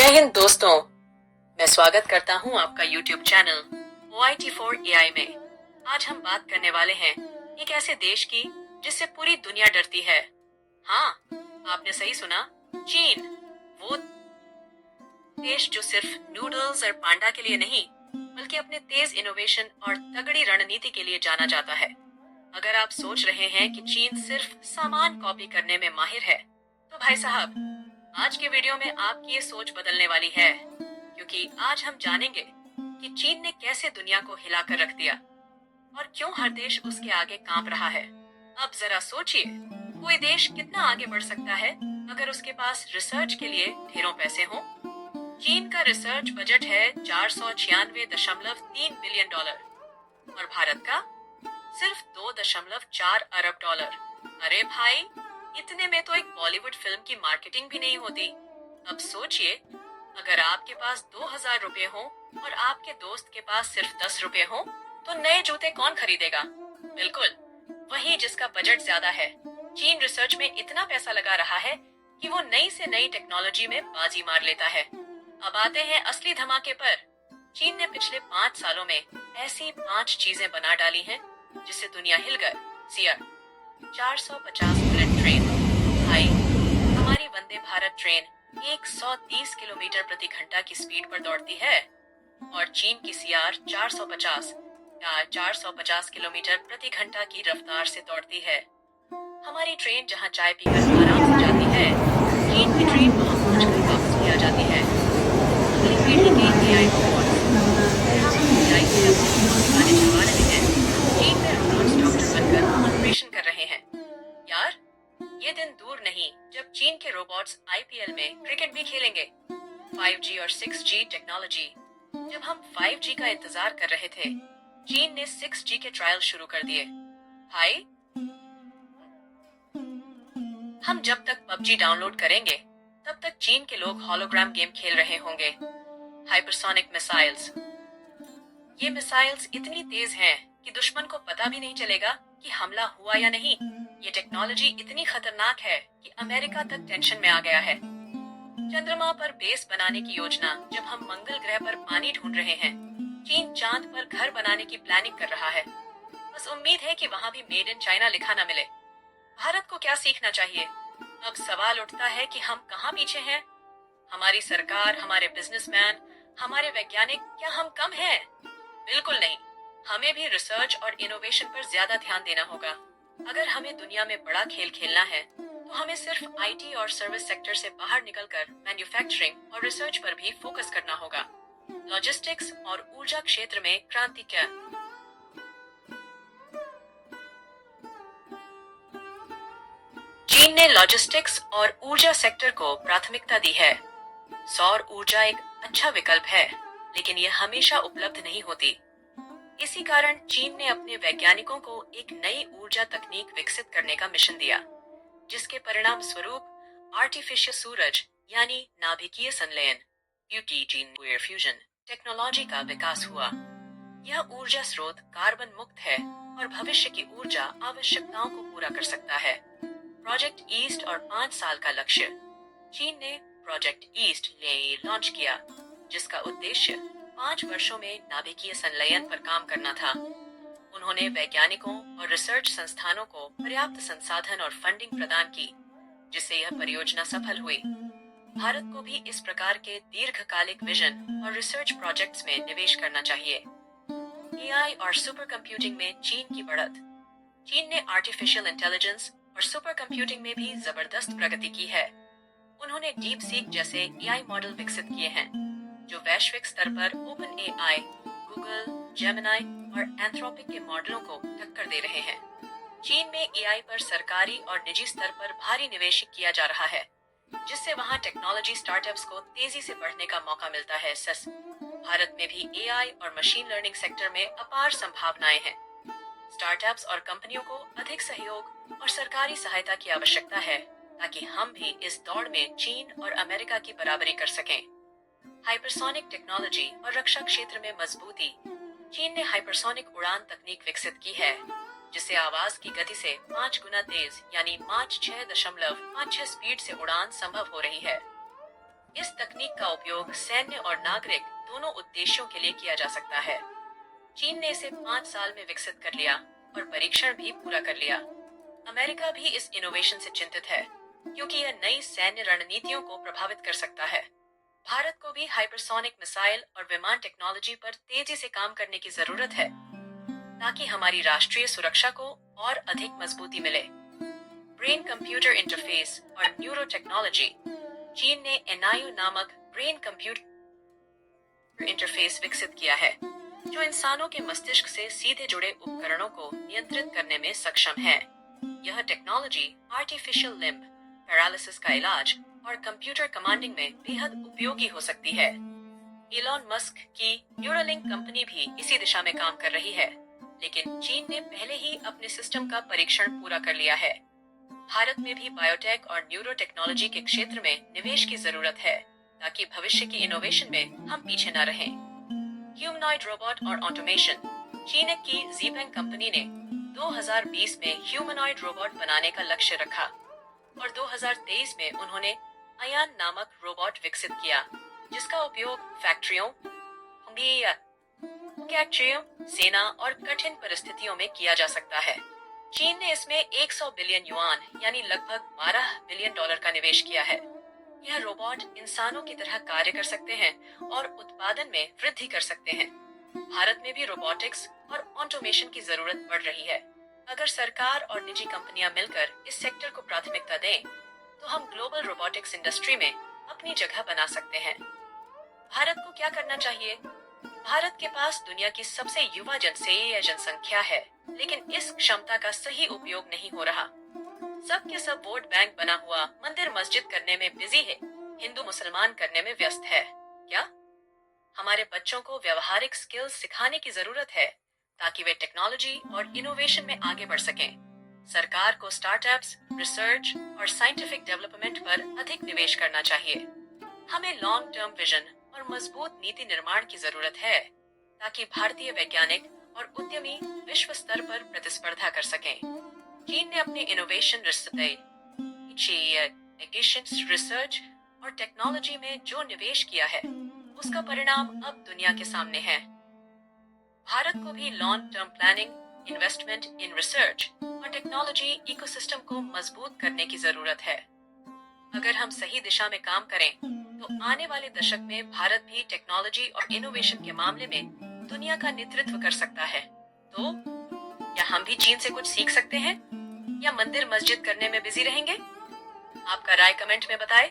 जय हिंद दोस्तों, मैं स्वागत करता हूं आपका YouTube चैनल OIT4AI में। आज हम बात करने वाले हैं एक ऐसे देश की जिससे पूरी दुनिया डरती है। हाँ, आपने सही सुना, चीन। वो देश जो सिर्फ नूडल्स और पांडा के लिए नहीं, बल्कि अपने तेज इनोवेशन और तगड़ी रणनीति के लिए जाना जाता है। अगर आप सोच रहे हैं कि चीन सिर्फ सामान कॉपी करने में माहिर है, तो भाई साहब, आज के वीडियो में आपकी ये सोच बदलने वाली है, क्योंकि आज हम जानेंगे कि चीन ने कैसे दुनिया को हिलाकर रख दिया और क्यों हर देश उसके आगे कांप रहा है। अब जरा सोचिए, कोई देश कितना आगे बढ़ सकता है अगर उसके पास रिसर्च के लिए ढेरों पैसे हों। चीन का रिसर्च बजट है 496.3 बिलियन डॉलर और भारत का सिर्फ 2.4 अरब डॉलर। अरे भाई, इतने में तो एक बॉलीवुड फिल्म की मार्केटिंग भी नहीं होती। अब सोचिए, अगर आपके पास 2000 रुपए हो और आपके दोस्त के पास सिर्फ 10 रुपए हो, तो नए जूते कौन खरीदेगा? बिल्कुल वही जिसका बजट ज्यादा है। चीन रिसर्च में इतना पैसा लगा रहा है कि वो नई से नई टेक्नोलॉजी में बाजी मार लेता है। अब आते हैं असली धमाके पर। चीन ने पिछले 5 सालों में ऐसी 5 चीजें बना डाली हैं जिससे दुनिया हिल गई। Siya 450 bullet train. भाई, हमारी वंदे भारत ट्रेन 130 किलोमीटर प्रति घंटा की स्पीड पर दौड़ती है और चीन की सीआर 450 किलोमीटर प्रति घंटा की रफ्तार से दौड़ती है। हमारी ट्रेन जहां चाय पीकर आराम से जाती है, चीन की ट्रेन वहां पहुंचकर वापस भी आ जाती है। अगली पीढ़ी के एआई रोबोट्स। हम एआई से आने चलवा रहे हैं। चीन में रोबोट्स डॉक्टर बनकर ऑपरेशन कर रहे हैं। यार, ये दिन दूर नहीं जब चीन के रोबोट्स आईपीएल में क्रिकेट भी खेलेंगे। 5G और 6G टेक्नोलॉजी। जब हम 5G का इंतजार कर रहे थे, चीन ने 6G के ट्रायल शुरू कर दिए। भाई, हम जब तक PUBG डाउनलोड करेंगे, तब तक चीन के लोग हॉलोग्राम गेम खेल रहे होंगे। Hypersonic missiles. ये मिसाइल्स इतनी तेज हैं कि दुश्मन को पता भी नहीं चलेगा कि हमला हुआ या नहीं। ये टेक्नोलॉजी इतनी खतरनाक है कि अमेरिका तक टेंशन में आ गया है। चंद्रमा पर बेस बनाने की योजना। जब हम मंगल ग्रह पर पानी ढूंढ रहे हैं, चीन चांद पर घर बनाने की प्लानिंग कर रहा है। बस उम्मीद है कि वहां भी मेड इन चाइना लिखा न मिले। भारत को क्या सीखना चाहिए? अब सवाल उठता है कि हम कहाँ पीछे हैं? हमारी सरकार, हमारे बिजनेसमैन, हमारे वैज्ञानिक, क्या हम कम हैं? बिल्कुल नहीं। हमें भी रिसर्च और इनोवेशन पर ज्यादा ध्यान देना होगा। अगर हमें दुनिया में बड़ा खेल खेलना है, तो हमें सिर्फ आईटी और सर्विस सेक्टर से बाहर निकलकर मैन्युफैक्चरिंग और रिसर्च पर भी फोकस करना होगा। लॉजिस्टिक्स और ऊर्जा क्षेत्र में क्रांति क्या? चीन ने लॉजिस्टिक्स और ऊर्जा सेक्टर को प्राथमिकता दी है। सौर ऊर्जा एक अच्छा विकल्प है, लेकिन यह हमेशा उपलब्ध नहीं होती। इसी कारण चीन ने अपने वैज्ञानिकों को एक नई ऊर्जा तकनीक विकसित करने का मिशन दिया, जिसके परिणाम स्वरूप आर्टिफिशियल सूरज यानी नाभिकीय संलयन फ्यूजन टेक्नोलॉजी का विकास हुआ। यह ऊर्जा स्रोत कार्बन मुक्त है और भविष्य की ऊर्जा आवश्यकताओं को पूरा कर सकता है। प्रोजेक्ट ईस्ट और 5 साल का लक्ष्य। चीन ने प्रोजेक्ट ईस्ट लॉन्च किया, जिसका उद्देश्य 5 वर्षों में नाभिकीय संलयन पर काम करना था। उन्होंने वैज्ञानिकों और रिसर्च संस्थानों को पर्याप्त संसाधन और फंडिंग प्रदान की, जिससे यह परियोजना सफल हुई। भारत को भी इस प्रकार के दीर्घकालिक विजन और रिसर्च प्रोजेक्ट्स में निवेश करना चाहिए। एआई और सुपर कंप्यूटिंग में चीन की बढ़त। चीन ने आर्टिफिशियल इंटेलिजेंस और सुपर कंप्यूटिंग में भी जबरदस्त प्रगति की है। उन्होंने डीप सीक जैसे एआई मॉडल विकसित किए हैं, जो वैश्विक स्तर पर ओपन एआई, गूगल, जेमिनाई और एंथ्रोपिक के मॉडलों को टक्कर दे रहे हैं। चीन में एआई पर सरकारी और निजी स्तर पर भारी निवेश किया जा रहा है, जिससे वहां टेक्नोलॉजी स्टार्टअप्स को तेजी से बढ़ने का मौका मिलता है। भारत में भी एआई और मशीन लर्निंग सेक्टर में अपार संभावनाएं हैं। स्टार्टअप्स और कंपनियों को अधिक सहयोग और सरकारी सहायता की आवश्यकता है, ताकि हम भी इस दौड़ में चीन और अमेरिका की बराबरी कर सकें। हाइपरसोनिक टेक्नोलॉजी और रक्षा क्षेत्र में मजबूती। चीन ने हाइपरसोनिक उड़ान तकनीक विकसित की है, जिससे आवाज की गति से 5 गुना तेज यानी माच 6.56 स्पीड से उड़ान संभव हो रही है। इस तकनीक का उपयोग सैन्य और नागरिक दोनों उद्देश्यों के लिए किया जा सकता है। चीन ने इसे 5 साल में विकसित कर लिया और परीक्षण भी पूरा कर लिया। अमेरिका भी इस इनोवेशन से चिंतित है क्योंकि यह नई सैन्य रणनीतियों को प्रभावित कर सकता है। भारत को भी हाइपरसोनिक मिसाइल और विमान टेक्नोलॉजी पर तेजी से काम करने की जरूरत है ताकि हमारी राष्ट्रीय सुरक्षा को और अधिक मजबूती मिले। ब्रेन कंप्यूटर इंटरफेस और न्यूरो टेक्नोलॉजी। चीन ने एनआईयू नामक ब्रेन कंप्यूटर इंटरफेस विकसित किया है जो इंसानों के मस्तिष्क से सीधे जुड़े उपकरणों को नियंत्रित करने में सक्षम है। यह टेक्नोलॉजी आर्टिफिशियल लिम्ब पैरालिसिस का इलाज और कंप्यूटर कमांडिंग में बेहद उपयोगी हो सकती है। इलॉन मस्क की न्यूरालिंक कंपनी भी इसी दिशा में काम कर रही है, लेकिन चीन ने पहले ही अपने सिस्टम का परीक्षण पूरा कर लिया है। भारत में भी बायोटेक और न्यूरो टेक्नोलॉजी के क्षेत्र में निवेश की जरूरत है ताकि भविष्य की इनोवेशन में हम पीछे न रहें। ह्यूमनॉइड रोबोट और ऑटोमेशन। चीन की ज़ीबेंग कंपनी ने 2020 में ह्यूमनॉइड रोबोट बनाने का लक्ष्य रखा और 2023 में उन्होंने अयान नामक रोबोट विकसित किया जिसका उपयोग फैक्ट्रियों, सेना और कठिन परिस्थितियों में किया जा सकता है। चीन ने इसमें 100 बिलियन युआन यानी लगभग 12 बिलियन डॉलर का निवेश किया है। यह रोबोट इंसानों की तरह कार्य कर सकते हैं और उत्पादन में वृद्धि कर सकते हैं। भारत में भी रोबोटिक्स और ऑटोमेशन की जरूरत बढ़ रही है। अगर सरकार और निजी कंपनियां मिलकर इस सेक्टर को प्राथमिकता दें, तो हम ग्लोबल रोबोटिक्स इंडस्ट्री में अपनी जगह बना सकते हैं। भारत को क्या करना चाहिए? भारत के पास दुनिया की सबसे युवा जनसंख्या है, लेकिन इस क्षमता का सही उपयोग नहीं हो रहा। सब के सब वोट बैंक बना हुआ मंदिर मस्जिद करने में बिजी है, हिंदू मुसलमान करने में व्यस्त है। क्या हमारे बच्चों को व्यवहारिक स्किल्स सिखाने की जरूरत है ताकि वे टेक्नोलॉजी और इनोवेशन में आगे बढ़ सकें। सरकार को स्टार्टअप्स, रिसर्च और साइंटिफिक डेवलपमेंट पर अधिक निवेश करना चाहिए। हमें लॉन्ग टर्म विजन और मजबूत नीति निर्माण की जरूरत है ताकि भारतीय वैज्ञानिक और उद्यमी विश्व स्तर पर प्रतिस्पर्धा कर सकें। चीन ने अपने इनोवेशन रिसर्च और टेक्नोलॉजी में जो निवेश किया है उसका परिणाम अब दुनिया के सामने है। भारत को भी long term planning, investment in research और टेक्नोलॉजी इकोसिस्टम को मजबूत करने की जरूरत है। अगर हम सही दिशा में काम करें तो आने वाले दशक में भारत भी टेक्नोलॉजी और इनोवेशन के मामले में दुनिया का नेतृत्व कर सकता है। तो क्या हम भी चीन से कुछ सीख सकते हैं या मंदिर मस्जिद करने में बिजी रहेंगे? आपका राय कमेंट में बताएं।